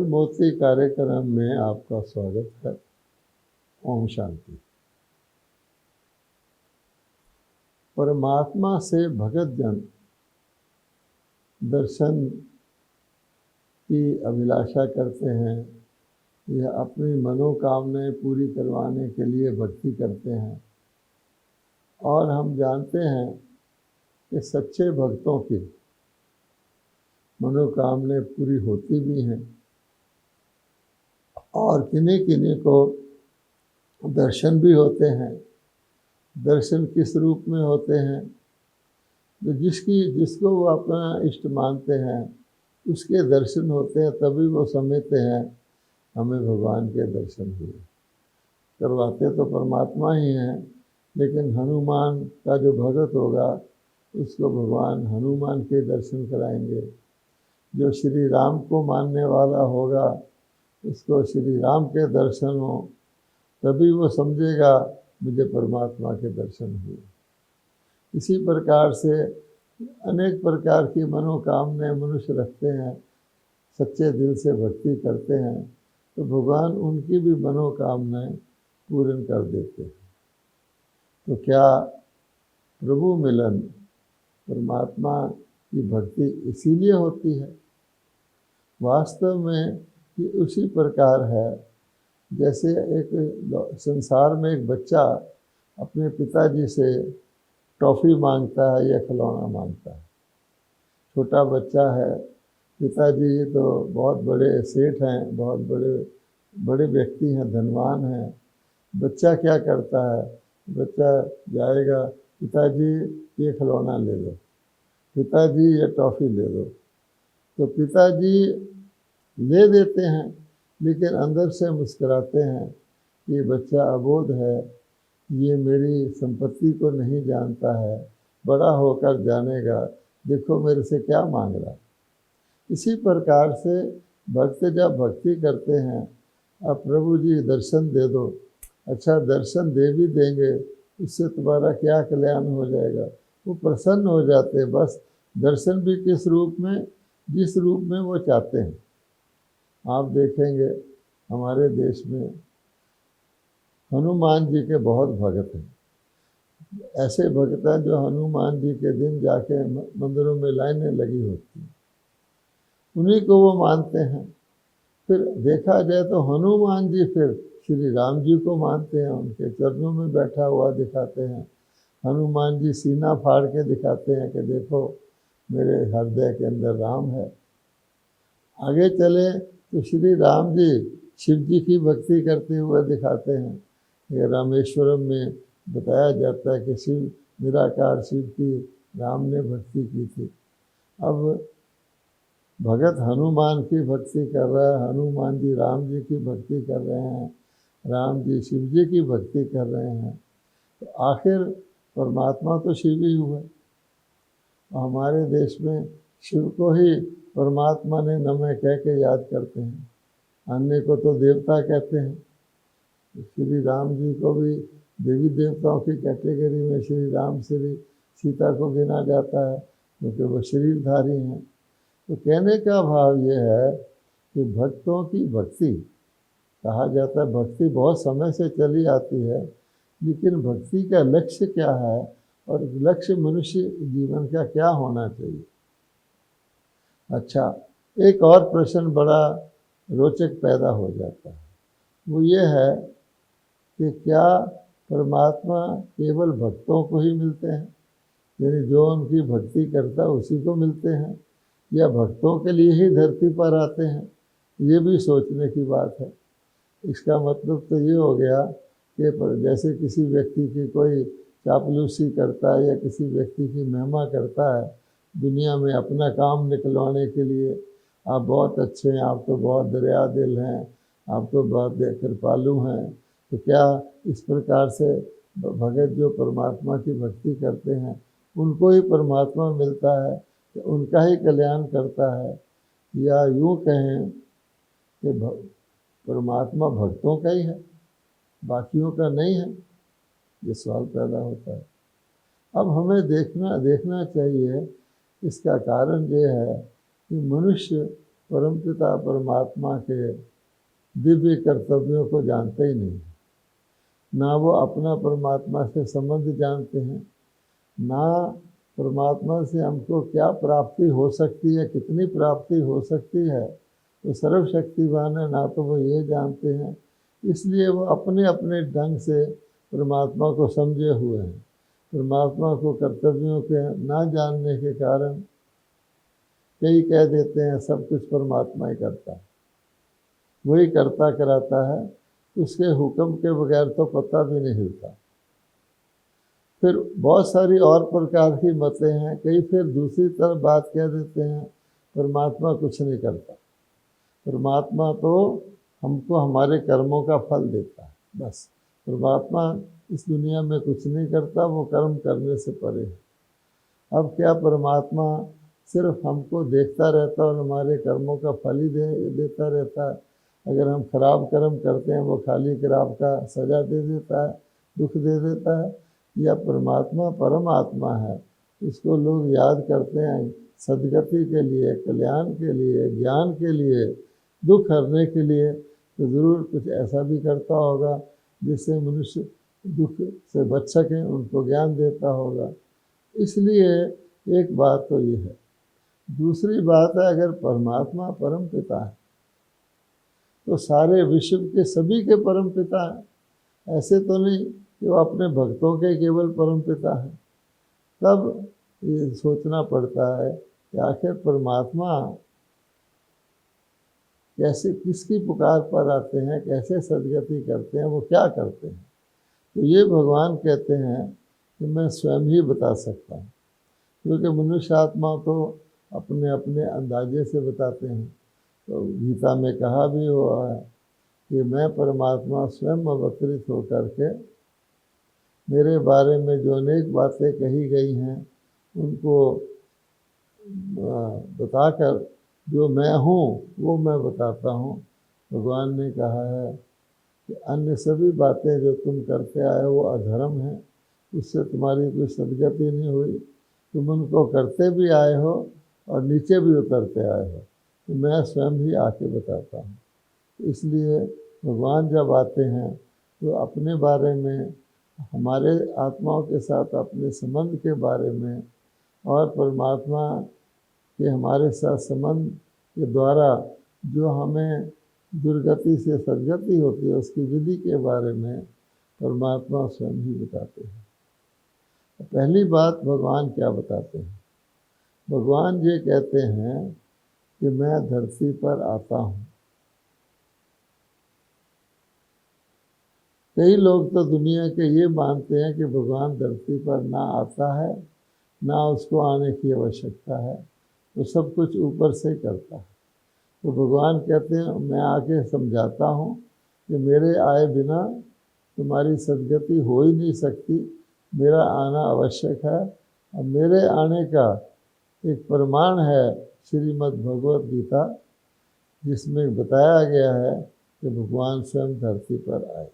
बोल मोती कार्यक्रम में आपका स्वागत है। ओम शांति। परमात्मा से भगत जन दर्शन की अभिलाषा करते हैं या अपनी मनोकामनाएं पूरी करवाने के लिए भक्ति करते हैं। और हम जानते हैं कि सच्चे भक्तों की मनोकामनाएं पूरी होती भी हैं और किन्हीं किन्हीं को दर्शन भी होते हैं। दर्शन किस रूप में होते हैं? तो जिसको वो अपना इष्ट मानते हैं उसके दर्शन होते हैं, तभी वो समझते हैं हमें भगवान के दर्शन हुए। करवाते तो परमात्मा ही हैं, लेकिन हनुमान का जो भगत होगा उसको भगवान हनुमान के दर्शन कराएंगे। जो श्री राम को मानने वाला होगा उसको श्री राम के दर्शन हो, तभी वो समझेगा मुझे परमात्मा के दर्शन हुए। इसी प्रकार से अनेक प्रकार की मनोकामनाएं मनुष्य रखते हैं, सच्चे दिल से भक्ति करते हैं तो भगवान उनकी भी मनोकामनाएं पूर्ण कर देते हैं। तो क्या प्रभु मिलन परमात्मा की भक्ति इसीलिए होती है? वास्तव में ये उसी प्रकार है जैसे एक संसार में एक बच्चा अपने पिताजी से टॉफ़ी मांगता है या खिलौना मांगता है। छोटा बच्चा है, पिताजी तो बहुत बड़े सेठ हैं, बहुत बड़े व्यक्ति हैं, धनवान हैं। बच्चा क्या करता है? बच्चा जाएगा, पिताजी ये खिलौना ले लो, पिताजी ये टॉफ़ी ले लो। तो पिताजी ले देते हैं, लेकिन अंदर से मुस्कुराते हैं कि बच्चा अबोध है, ये मेरी संपत्ति को नहीं जानता है, बड़ा होकर जानेगा, देखो मेरे से क्या मांग रहा। इसी प्रकार से भक्त जब भक्ति करते हैं, अब प्रभु जी दर्शन दे दो, अच्छा दर्शन दे भी देंगे, उससे तुम्हारा क्या कल्याण हो जाएगा। वो प्रसन्न हो जाते हैं। बस दर्शन भी किस रूप में? जिस रूप में वो चाहते हैं। आप देखेंगे हमारे देश में हनुमान जी के बहुत भगत हैं। ऐसे भगत हैं जो हनुमान जी के दिन जाके मंदिरों में लाइनें लगी होती हैं, उन्हीं को वो मानते हैं। फिर देखा जाए तो हनुमान जी फिर श्री राम जी को मानते हैं, उनके चरणों में बैठा हुआ दिखाते हैं। हनुमान जी सीना फाड़ के दिखाते हैं कि देखो मेरे हृदय के अंदर राम है। आगे चले तो श्री राम जी शिव जी की भक्ति करते हुए दिखाते हैं। ये रामेश्वरम में बताया जाता है कि शिव निराकार शिव की राम ने भक्ति की थी। अब भगत हनुमान की भक्ति कर रहा है, हनुमान जी राम जी की भक्ति कर रहे हैं, राम जी शिव जी की भक्ति कर रहे हैं, तो आखिर परमात्मा तो शिव ही हुए। हमारे देश में शिव को ही परमात्मा ने नमः कह के याद करते हैं, अन्य को तो देवता कहते हैं। श्री राम जी को भी देवी देवताओं की कैटेगरी में श्री राम श्री सीता को गिना जाता है, क्योंकि वो शरीरधारी हैं। तो कहने का भाव ये है कि भक्तों की भक्ति, कहा जाता है भक्ति बहुत समय से चली आती है, लेकिन भक्ति का लक्ष्य क्या है और लक्ष्य मनुष्य जीवन का क्या होना चाहिए। अच्छा, एक और प्रश्न बड़ा रोचक पैदा हो जाता है, वो ये है कि क्या परमात्मा केवल भक्तों को ही मिलते हैं, यानी जो उनकी भक्ति करता है उसी को मिलते हैं, या भक्तों के लिए ही धरती पर आते हैं? ये भी सोचने की बात है। इसका मतलब तो ये हो गया कि जैसे किसी व्यक्ति की कोई चापलूसी करता है या किसी व्यक्ति की महिमा करता है दुनिया में अपना काम निकलवाने के लिए, आप बहुत अच्छे हैं, आप तो बहुत दरिया दिल हैं, आप तो बहुत कृपालु हैं, तो क्या इस प्रकार से भगत जो परमात्मा की भक्ति करते हैं उनको ही परमात्मा मिलता है, कि उनका ही कल्याण करता है, या यूँ कहें कि परमात्मा भक्तों का ही है, बाकियों का नहीं है? ये सवाल पैदा होता है। अब हमें देखना चाहिए, इसका कारण ये है कि मनुष्य परमपिता परमात्मा के दिव्य कर्तव्यों को जानते ही नहीं, ना वो अपना परमात्मा से संबंध जानते हैं, ना परमात्मा से हमको क्या प्राप्ति हो सकती है, कितनी प्राप्ति हो सकती है। तो सर्वशक्तिवान है, ना तो वो ये जानते हैं। इसलिए वो अपने अपने ढंग से परमात्मा को समझे हुए हैं। परमात्मा को कर्तव्यों के ना जानने के कारण कई कह देते हैं सब कुछ परमात्मा ही करता है, वही करता कराता है, उसके हुक्म के बगैर तो पता भी नहीं हिलता। फिर बहुत सारी और प्रकार की मतें हैं। कई फिर दूसरी तरफ बात कह देते हैं परमात्मा कुछ नहीं करता, परमात्मा तो हमको हमारे कर्मों का फल देता है, बस। परमात्मा इस दुनिया में कुछ नहीं करता, वो कर्म करने से परे है। अब क्या परमात्मा सिर्फ हमको देखता रहता और हमारे कर्मों का फल ही देता रहता है? अगर हम खराब कर्म करते हैं वो खाली खराब का सज़ा दे देता है, दुख दे देता है? या परमात्मा परमात्मा है, उसको लोग याद करते हैं सदगति के लिए, कल्याण के लिए, ज्ञान के लिए, दुख हरने के लिए, तो ज़रूर कुछ ऐसा भी करता होगा जिससे मनुष्य दुख से बच सकें, उनको ज्ञान देता होगा। इसलिए एक बात तो ये है। दूसरी बात है, अगर परमात्मा परम पिता है तो सारे विश्व के सभी के परम पिता हैं। ऐसे तो नहीं कि वो अपने भक्तों के केवल परम पिता हैं। तब ये सोचना पड़ता है कि आखिर परमात्मा कैसे, किसकी पुकार पर आते हैं, कैसे सदगति करते हैं, वो क्या करते हैं? तो ये भगवान कहते हैं कि मैं स्वयं ही बता सकता हूँ, क्योंकि मनुष्य आत्मा तो अपने अपने अंदाजे से बताते हैं। तो गीता में कहा भी हुआ है कि मैं परमात्मा स्वयं अवतरित होकर के मेरे बारे में जो अनेक बातें कही गई हैं उनको बताकर जो मैं हूँ वो मैं बताता हूँ। भगवान ने कहा है कि अन्य सभी बातें जो तुम करते आए वो अधर्म हैं, उससे तुम्हारी कोई सदगति नहीं हुई। तुम उनको करते भी आए हो और नीचे भी उतरते आए हो, तो मैं स्वयं ही आके बताता हूँ। इसलिए भगवान जब आते हैं तो अपने बारे में, हमारे आत्माओं के साथ अपने संबंध के बारे में और परमात्मा के हमारे साथ संबंध के द्वारा जो हमें दुर्गति से सदगति होती है उसकी विधि के बारे में परमात्मा स्वयं ही बताते हैं। पहली बात भगवान क्या बताते हैं? भगवान ये कहते हैं कि मैं धरती पर आता हूँ। कई लोग तो दुनिया के ये मानते हैं कि भगवान धरती पर ना आता है, ना उसको आने की आवश्यकता है, वो सब कुछ ऊपर से करता है। तो भगवान कहते हैं मैं आके समझाता हूँ कि मेरे आए बिना तुम्हारी सदगति हो ही नहीं सकती, मेरा आना आवश्यक है। और मेरे आने का एक प्रमाण है श्रीमद् भगवत गीता, जिसमें बताया गया है कि भगवान स्वयं धरती पर आए।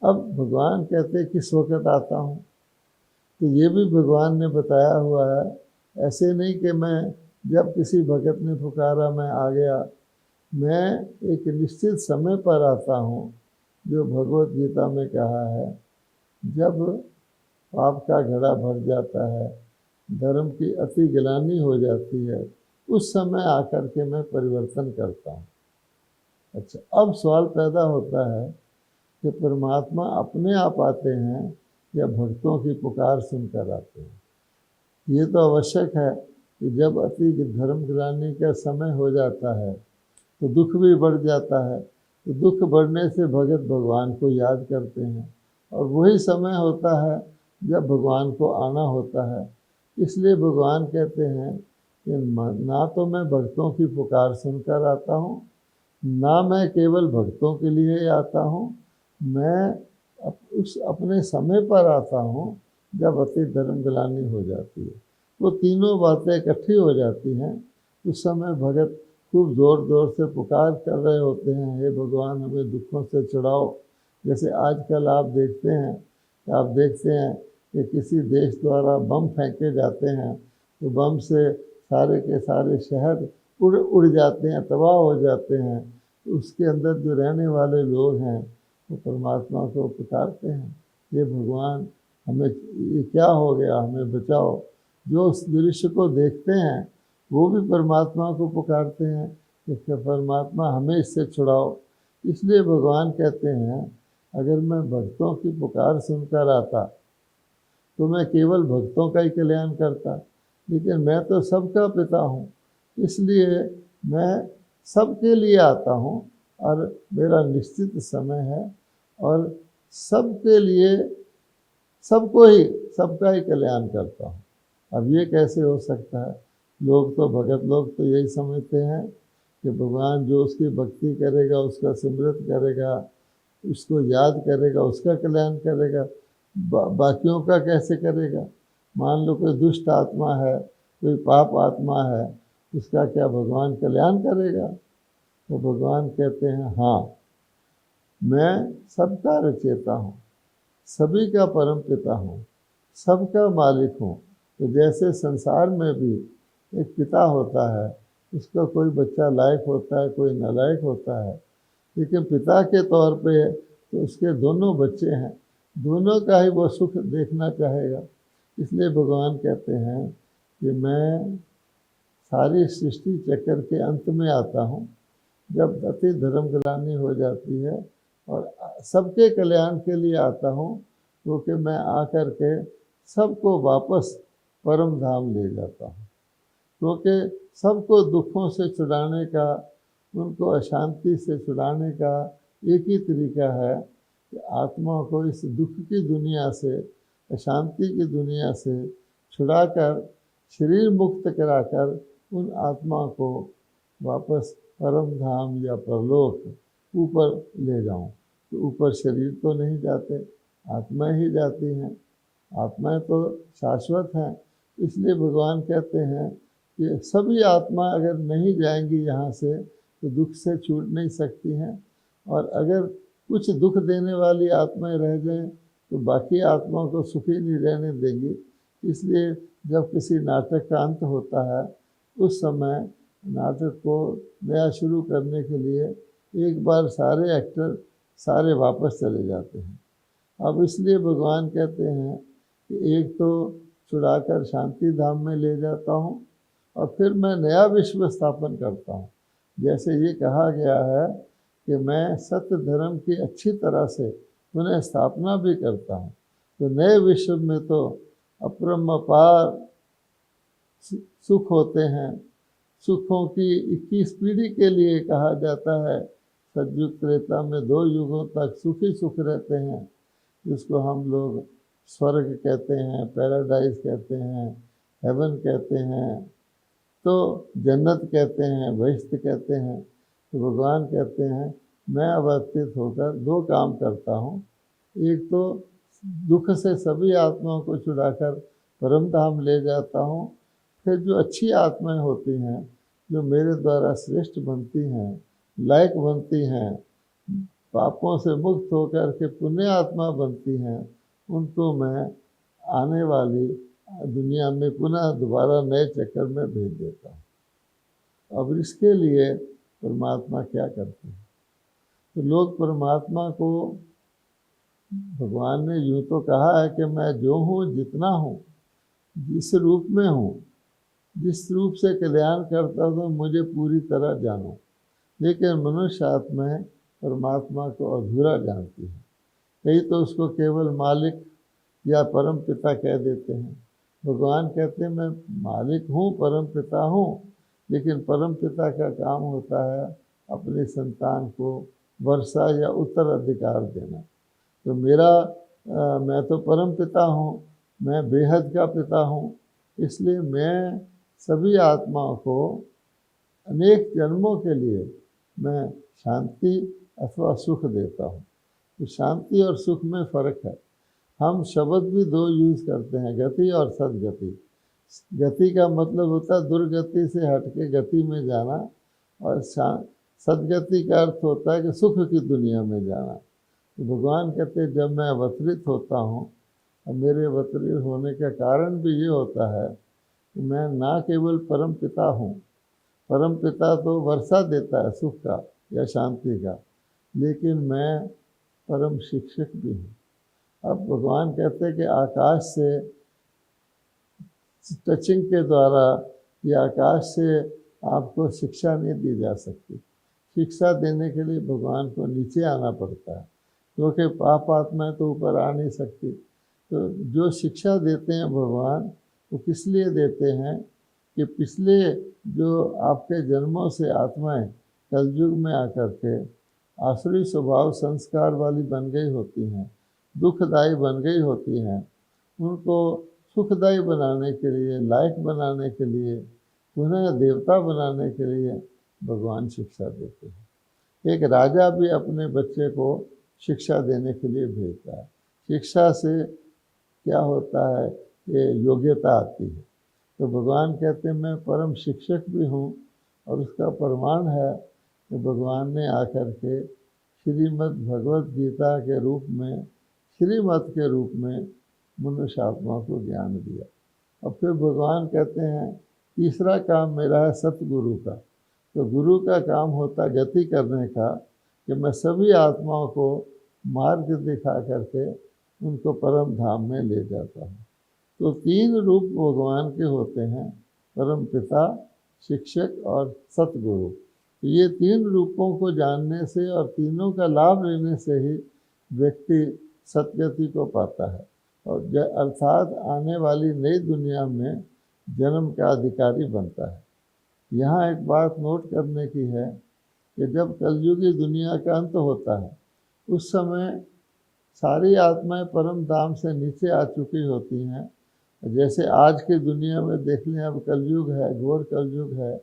अब भगवान कहते किस वक़्त आता हूँ, तो ये भी भगवान ने बताया हुआ है। ऐसे नहीं कि मैं जब किसी भगत ने पुकारा मैं आ गया, मैं एक निश्चित समय पर आता हूँ, जो भगवत गीता में कहा है जब पाप का घड़ा भर जाता है, धर्म की अति गिलानी हो जाती है, उस समय आकर के मैं परिवर्तन करता हूँ। अच्छा, अब सवाल पैदा होता है कि परमात्मा अपने आप आते हैं या भक्तों की पुकार सुनकर आते हैं? ये तो आवश्यक है कि जब अति धर्म गिलानी का समय हो जाता है तो दुख भी बढ़ जाता है, तो दुख बढ़ने से भगत भगवान को याद करते हैं, और वही समय होता है जब भगवान को आना होता है। इसलिए भगवान कहते हैं कि ना तो मैं भक्तों की पुकार सुनकर आता हूँ, ना मैं केवल भक्तों के लिए आता हूँ, मैं उस अपने समय पर आता हूँ जब अति धर्म गिलानी हो जाती है। वो तीनों बातें इकट्ठी हो जाती हैं। उस समय भगत खूब ज़ोर ज़ोर से पुकार कर रहे होते हैं, हे भगवान हमें दुखों से छुड़ाओ। जैसे आजकल आप देखते हैं कि किसी देश द्वारा बम फेंके जाते हैं, तो बम से सारे के सारे शहर उड़ जाते हैं, तबाह हो जाते हैं, तो उसके अंदर जो रहने वाले लोग हैं वो परमात्मा को पुकारते हैं, ये भगवान हमें ये क्या हो गया, हमें बचाओ। जो उस दृश्य को देखते हैं वो भी परमात्मा को पुकारते हैं कि परमात्मा हमें इससे छुड़ाओ। इसलिए भगवान कहते हैं अगर मैं भक्तों की पुकार सुनकर आता तो मैं केवल भक्तों का ही कल्याण करता, लेकिन मैं तो सबका पिता हूँ, इसलिए मैं सबके लिए आता हूँ और मेरा निश्चित समय है और सबके लिए सबका ही कल्याण करता हूँ। अब ये कैसे हो सकता है? लोग तो भगत लोग तो यही समझते हैं कि भगवान जो उसकी भक्ति करेगा, उसका सिमरत करेगा, उसको याद करेगा, उसका कल्याण करेगा, बाकियों का कैसे करेगा? मान लो कोई दुष्ट आत्मा है, कोई पाप आत्मा है, उसका क्या भगवान कल्याण करेगा? तो भगवान कहते हैं हाँ, मैं सबका रचयिता हूँ, सभी का परम पिता हूँ, सबका मालिक हूँ। तो जैसे संसार में भी एक पिता होता है, उसका कोई बच्चा लायक होता है, कोई नालायक होता है, लेकिन पिता के तौर पे तो उसके दोनों बच्चे हैं, दोनों का ही वो सुख देखना चाहेगा। इसलिए भगवान कहते हैं कि मैं सारी सृष्टि चक्र के अंत में आता हूँ, जब अति धर्म ग्लानि हो जाती है, और सबके कल्याण के लिए आता हूँ, क्योंकि मैं आकर के सबको वापस परम धाम ले जाता हूँ। क्योंकि सबको दुखों से छुड़ाने का, उनको अशांति से छुड़ाने का एक ही तरीका है कि आत्मा को इस दुख की दुनिया से, अशांति की दुनिया से छुड़ाकर, शरीर मुक्त कराकर उन आत्मा को वापस परम धाम या परलोक ऊपर ले जाऊं। तो ऊपर शरीर तो नहीं जाते, आत्माएं ही जाती हैं, आत्माएं तो शाश्वत हैं। इसलिए भगवान कहते हैं कि सभी आत्मा अगर नहीं जाएंगी यहाँ से तो दुख से छूट नहीं सकती हैं, और अगर कुछ दुख देने वाली आत्माएं रह जाएं तो बाकी आत्माओं को सुखी नहीं रहने देंगी। इसलिए जब किसी नाटक का अंत होता है, उस समय नाटक को नया शुरू करने के लिए एक बार सारे एक्टर सारे वापस चले जाते हैं। अब इसलिए भगवान कहते हैं कि एक तो छुड़ाकर शांति धाम में ले जाता हूँ और फिर मैं नया विश्व स्थापन करता हूँ। जैसे ये कहा गया है कि मैं सत्य धर्म की अच्छी तरह से पुनः स्थापना भी करता हूँ। तो नए विश्व में तो अपरंपार सुख होते हैं। सुखों की 21 पीढ़ी के लिए कहा जाता है, सतयुग त्रेता में 2 युगों तक सुख ही सुख रहते हैं, जिसको हम लोग स्वर्ग कहते हैं, पैराडाइज कहते हैं, हेवन कहते हैं, तो जन्नत कहते हैं, बहिश्त कहते हैं। तो भगवान कहते हैं मैं अवस्थित होकर 2 काम करता हूँ। एक तो दुख से सभी आत्माओं को छुड़ाकर परम धाम ले जाता हूँ। फिर जो अच्छी आत्माएं होती हैं, जो मेरे द्वारा श्रेष्ठ बनती हैं, लायक बनती हैं, पापों से मुक्त होकर के पुण्य आत्मा बनती हैं, उनको मैं आने वाली दुनिया में पुनः दोबारा नए चक्कर में भेज देता हूँ। अब इसके लिए परमात्मा क्या करते हैं? तो लोग परमात्मा को, भगवान ने यूँ तो कहा है कि मैं जो हूँ, जितना हूँ, जिस रूप में हूँ, जिस रूप से कल्याण करता हूँ, मुझे पूरी तरह जानो। लेकिन मनुष्य आत्माएं परमात्मा को अधूरा जानती हैं। कई तो उसको केवल मालिक या परम पिता कह देते हैं। भगवान कहते हैं मैं मालिक हूँ, परम पिता हूँ, लेकिन परम पिता का काम होता है अपनी संतान को वर्षा या उत्तराधिकार देना। तो मैं तो परम पिता हूँ, मैं बेहद का पिता हूँ, इसलिए मैं सभी आत्माओं को अनेक जन्मों के लिए मैं शांति अथवा सुख देता हूँ। तो शांति और सुख में फ़र्क है। हम शब्द भी 2 यूज़ करते हैं, गति और सदगति। गति का मतलब होता है दुर्गति से हट के गति में जाना, और सदगति का अर्थ होता है कि सुख की दुनिया में जाना। तो भगवान कहते हैं जब मैं अवतरित होता हूँ, और मेरे अवतरित होने का कारण भी ये होता है कि मैं ना केवल परम पिता हूँ, परम पिता तो वर्षा देता है सुख का या शांति का, लेकिन मैं परम शिक्षक भी हूँ। अब भगवान कहते हैं कि आकाश से टचिंग के द्वारा या आकाश से आपको शिक्षा नहीं दी जा सकती। शिक्षा देने के लिए भगवान को नीचे आना पड़ता है, क्योंकि पाप आत्माएं तो ऊपर आ नहीं सकती। तो जो शिक्षा देते हैं भगवान, वो किस लिए देते हैं कि पिछले जो आपके जन्मों से आत्माएं कलयुग में आकर के आसुरी स्वभाव संस्कार वाली बन गई होती हैं, दुखदायी बन गई होती हैं, उनको सुखदायी बनाने के लिए, लायक बनाने के लिए, पुनः देवता बनाने के लिए भगवान शिक्षा देते हैं। एक राजा भी अपने बच्चे को शिक्षा देने के लिए भेजता है। शिक्षा से क्या होता है कि योग्यता आती है। तो भगवान कहते हैं मैं परम शिक्षक भी हूँ, और उसका प्रमाण है कि भगवान ने आकर के श्रीमद् भगवत गीता के रूप में, श्रीमत के रूप में मनुष्य आत्मा को ज्ञान दिया। और फिर भगवान कहते हैं तीसरा काम मेरा है सतगुरु का। तो गुरु का काम होता है गति करने का, कि मैं सभी आत्माओं को मार्ग दिखा करके उनको परम धाम में ले जाता हूँ। तो तीन रूप भगवान के होते हैं, परम पिता, शिक्षक और सतगुरु। तो ये तीन रूपों को जानने से और तीनों का लाभ लेने से ही व्यक्ति सतगति को पाता है, और अर्थात आने वाली नई दुनिया में जन्म का अधिकारी बनता है। यहाँ एक बात नोट करने की है कि जब कलयुगी दुनिया का अंत होता है, उस समय सारी आत्माएं परम धाम से नीचे आ चुकी होती हैं। जैसे आज की दुनिया में देख लें, अब कलयुग है, घोर कलयुग है,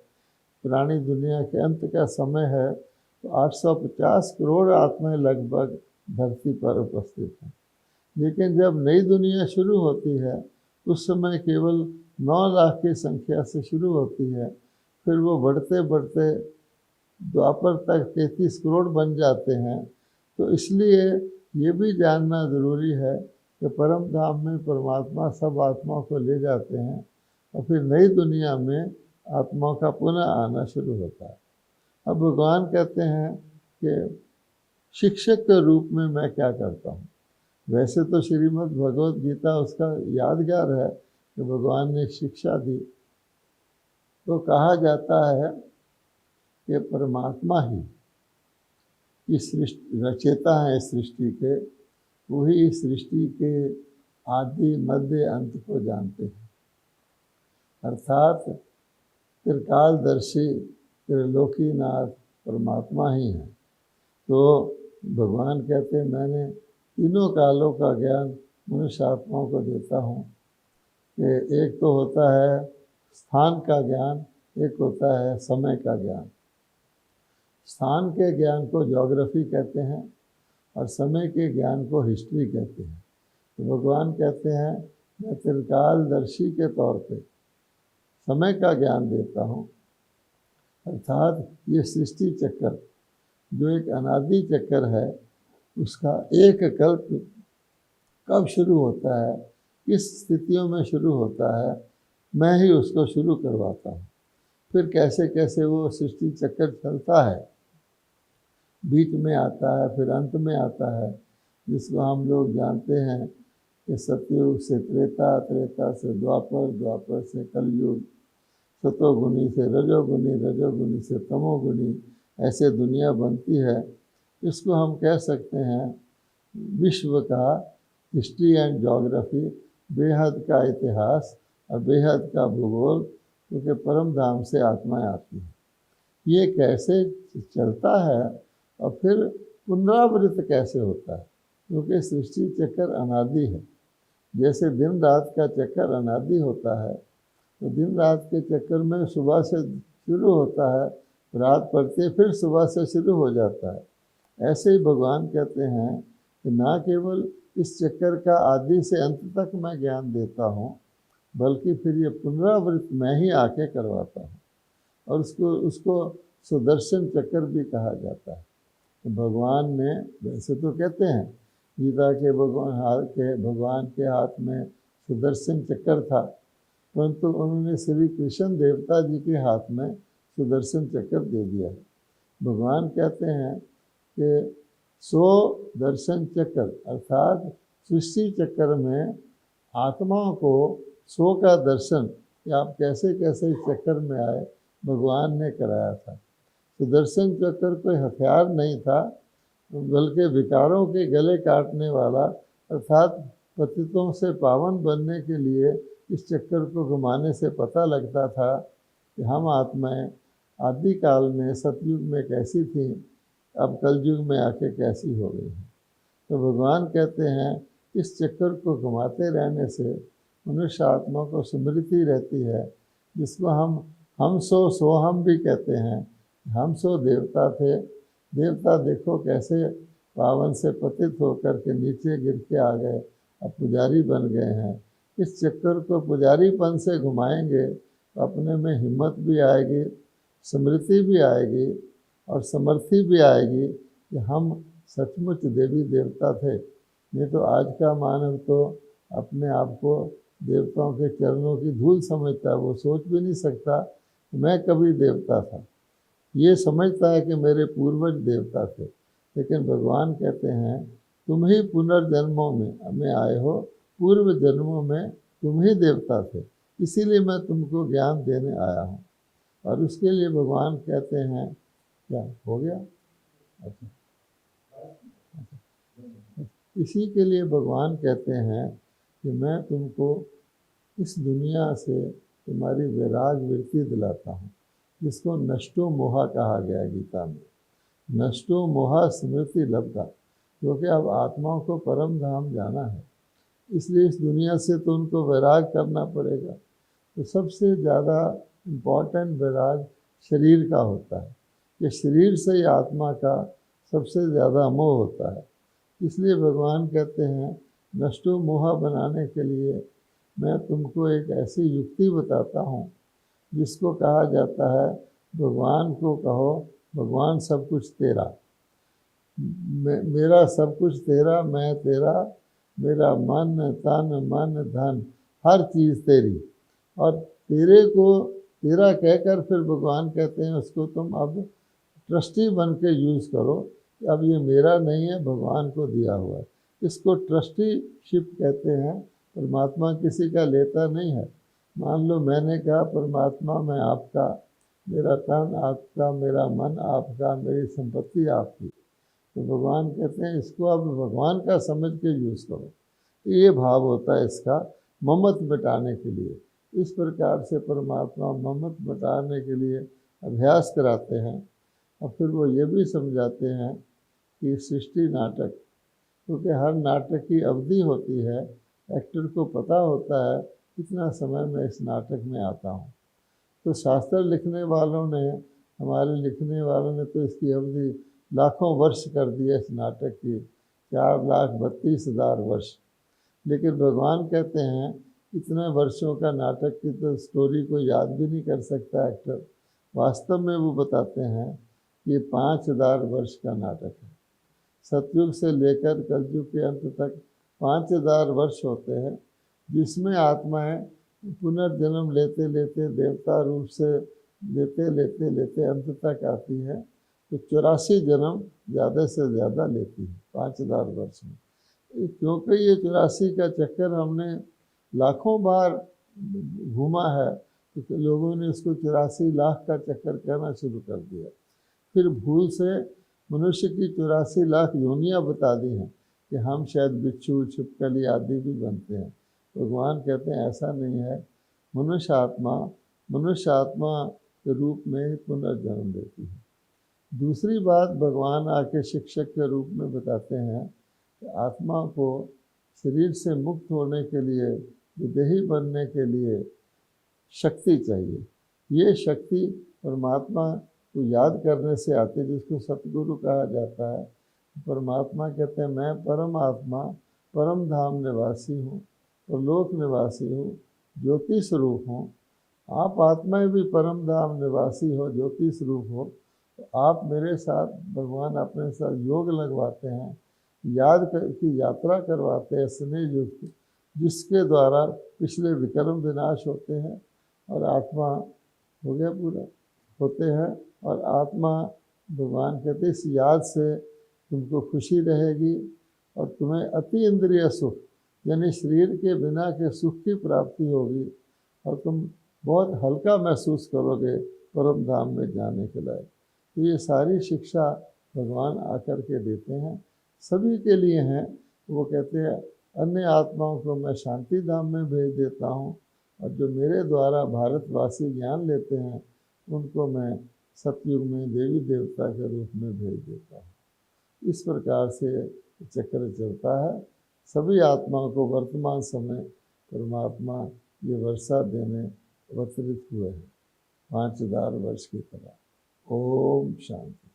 पुरानी दुनिया के अंत का समय है, तो 850 करोड़ आत्माएं लगभग धरती पर उपस्थित हैं। लेकिन जब नई दुनिया शुरू होती है, उस समय केवल 9 लाख की संख्या से शुरू होती है, फिर वो बढ़ते बढ़ते द्वापर तक 33 करोड़ बन जाते हैं। तो इसलिए ये भी जानना ज़रूरी है कि परम धाम में परमात्मा सब आत्माओं को ले जाते हैं, और फिर नई दुनिया में आत्माओं का पुनः आना शुरू होता है। अब भगवान कहते हैं कि शिक्षक के रूप में मैं क्या करता हूँ। वैसे तो श्रीमद् भगवत गीता उसका यादगार है कि भगवान ने शिक्षा दी। तो कहा जाता है कि परमात्मा ही इस सृष्टि रचयिता है सृष्टि के, वही सृष्टि के आदि मध्य अंत को जानते हैं। अर्थात त्रिकालदर्शी त्रिलोकीनाथ परमात्मा ही है। तो भगवान कहते हैं मैंने तीनों कालों का ज्ञान मनुष्य आत्माओं को देता हूँ। कि एक तो होता है स्थान का ज्ञान, एक होता है समय का ज्ञान। स्थान के ज्ञान को ज्योग्राफी कहते हैं और समय के ज्ञान को हिस्ट्री कहते हैं। तो भगवान कहते हैं मैं त्रिकालदर्शी के तौर पे समय का ज्ञान देता हूँ। अर्थात ये सृष्टि चक्कर जो एक अनादि चक्कर है, उसका एक कल्प कब शुरू होता है, किस स्थितियों में शुरू होता है, मैं ही उसको शुरू करवाता हूँ। फिर कैसे कैसे वो सृष्टि चक्कर चलता है, बीच में आता है, फिर अंत में आता है, जिसको हम लोग जानते हैं कि सतयुग से त्रेता, त्रेता से द्वापर, द्वापर से कलयुग, सतोगुनी से रजोगुनी, रजोगुनी से तमोगुनी, ऐसे दुनिया बनती है। इसको हम कह सकते हैं विश्व का हिस्ट्री एंड ज्योग्राफी, बेहद का इतिहास और बेहद का भूगोल, क्योंकि परम धाम से आत्माएं आती हैं। ये कैसे चलता है और फिर पुनरावृत्त कैसे होता है, क्योंकि सृष्टि चक्कर अनादि है। जैसे दिन रात का चक्कर अनादि होता है, तो दिन रात के चक्कर में सुबह से शुरू होता है, रात पड़ती फिर सुबह से शुरू हो जाता है। ऐसे ही भगवान कहते हैं कि ना केवल इस चक्कर का आदि से अंत तक मैं ज्ञान देता हूँ, बल्कि फिर ये पुनरावृत्त मैं ही आके करवाता हूँ। और उसको सुदर्शन चक्कर भी कहा जाता है। तो भगवान ने, वैसे तो कहते हैं गीता के भगवान के हाथ में सुदर्शन चक्कर था, परंतु उन्होंने श्री कृष्ण देवता जी के हाथ में सुदर्शन चक्र दे दिया है। भगवान कहते हैं कि 100 दर्शन चक्र अर्थात सृष्टि चक्र में आत्माओं को 100 का दर्शन कि आप कैसे कैसे इस चक्कर में आए भगवान ने कराया था। सुदर्शन चक्र कोई हथियार नहीं था, बल्कि विकारों के गले काटने वाला अर्थात पतितों से पावन बनने के लिए इस चक्कर को घुमाने से पता लगता था कि हम आत्माएं आदि काल में सतयुग में कैसी थी, अब कलयुग में आके कैसी हो गई हैं। तो भगवान कहते हैं इस चक्कर को घुमाते रहने से मनुष्य आत्मा को स्मृति रहती है, जिसको हम सो हम भी कहते हैं। हम सो देवता थे, देवता देखो कैसे पावन से पतित होकर के नीचे गिर के आ गए, अब पुजारी बन गए हैं। इस चक्कर को पुजारीपन से घुमाएंगे तो अपने में हिम्मत भी आएगी, स्मृति भी आएगी और समर्थी भी आएगी कि हम सचमुच देवी देवता थे। नहीं तो आज का मानव तो अपने आप को देवताओं के चरणों की धूल समझता है, वो सोच भी नहीं सकता मैं कभी देवता था। ये समझता है कि मेरे पूर्वज देवता थे, लेकिन भगवान कहते हैं तुम ही पुनर्जन्मों में आए हो, पूर्व जन्मों में तुम ही देवता थे, इसीलिए मैं तुमको ज्ञान देने आया हूँ। और उसके लिए भगवान कहते हैं क्या हो गया, अच्छा, इसी के लिए भगवान कहते हैं कि मैं तुमको इस दुनिया से तुम्हारी वैराग वृत्ति दिलाता हूँ, जिसको नष्टो मोहा कहा गया है गीता में। नष्टो मोहा स्मृति लब्धा, क्योंकि अब आत्माओं को परम धाम जाना है, इसलिए इस दुनिया से तो उनको वैराग करना पड़ेगा। तो सबसे ज़्यादा इम्पॉर्टेंट वैराग शरीर का होता है, कि शरीर से ही आत्मा का सबसे ज़्यादा मोह होता है। इसलिए भगवान कहते हैं नष्टो मोहा बनाने के लिए मैं तुमको एक ऐसी युक्ति बताता हूँ जिसको कहा जाता है भगवान को कहो भगवान सब कुछ तेरा, मेरा सब कुछ तेरा, मैं तेरा, मेरा मन तन मन धन हर चीज़ तेरी। और तेरे को तेरा कहकर फिर भगवान कहते हैं उसको तुम अब ट्रस्टी बन के यूज़ करो, अब ये मेरा नहीं है, भगवान को दिया हुआ है। इसको ट्रस्टीशिप कहते हैं। परमात्मा किसी का लेता नहीं है। मान लो मैंने कहा परमात्मा मैं आपका, मेरा तन आपका, मेरा मन आपका, मेरी संपत्ति आपकी, तो भगवान कहते हैं इसको अब भगवान का समझ के यूज़ करो। ये भाव होता है इसका, ममत मिटाने के लिए। इस प्रकार से परमात्मा ममत मिटाने के लिए अभ्यास कराते हैं। और फिर वो ये भी समझाते हैं कि सृष्टि नाटक, क्योंकि हर नाटक की अवधि होती है, एक्टर को पता होता है कितना समय मैं इस नाटक में आता हूँ। तो शास्त्र लिखने वालों ने, हमारे लिखने वालों ने तो इसकी अवधि लाखों वर्ष कर दिया इस नाटक की, 4,32,000 वर्ष। लेकिन भगवान कहते हैं इतने वर्षों का नाटक की तो स्टोरी को याद भी नहीं कर सकता एक्टर। वास्तव में वो बताते हैं कि 5,000 वर्ष का नाटक है। सतयुग से लेकर कलयुग के अंत तक 5,000 वर्ष होते हैं, जिसमें आत्माएं पुनर्जन्म लेते लेते देवता रूप से लेते अंत तक आती है। तो 84 जन्म ज़्यादा से ज़्यादा लेती है 5,000 वर्ष में। क्योंकि ये 84 का चक्कर हमने लाखों बार घूमा है, तो लोगों ने इसको 84 लाख का चक्कर कहना शुरू कर दिया। फिर भूल से मनुष्य की 84 लाख योनियाँ बता दी हैं कि हम शायद बिच्छू छिपकली आदि भी बनते हैं। भगवान कहते हैं ऐसा नहीं है, मनुष्य आत्मा के रूप में पुनर्जन्म लेती है। दूसरी बात भगवान आके शिक्षक के रूप में बताते हैं कि आत्मा को शरीर से मुक्त होने के लिए, विदेही बनने के लिए शक्ति चाहिए। ये शक्ति परमात्मा को याद करने से आती है, जिसको सतगुरु कहा जाता है। परमात्मा कहते हैं मैं परम आत्मा, परम धाम निवासी हूँ और लोक निवासी हूँ, ज्योति स्वरूप हूँ। आप आत्माएं भी परम धाम निवासी हो, ज्योति स्वरूप हो, तो आप मेरे साथ, भगवान अपने साथ योग लगवाते हैं, याद की यात्रा करवाते हैं स्नेह युक्त, जिसके द्वारा पिछले विकर्म विनाश होते हैं और आत्मा हो गया पूरा। होते हैं। और आत्मा, भगवान कहते इस याद से तुमको खुशी रहेगी और तुम्हें अति इंद्रिय सुख यानी शरीर के बिना के सुख की प्राप्ति होगी और तुम बहुत हल्का महसूस करोगे परम धाम में जाने के लायक। तो ये सारी शिक्षा भगवान आकर के देते हैं, सभी के लिए हैं। वो कहते हैं अन्य आत्माओं को मैं शांति धाम में भेज देता हूँ और जो मेरे द्वारा भारतवासी ज्ञान लेते हैं उनको मैं सतयुग में देवी देवता के रूप में भेज देता हूँ। इस प्रकार से चक्र चलता है। सभी आत्माओं को वर्तमान समय परमात्मा ये वर्षा देने अवतरित हुए हैं 5000 वर्ष की तरह। ओम शांति।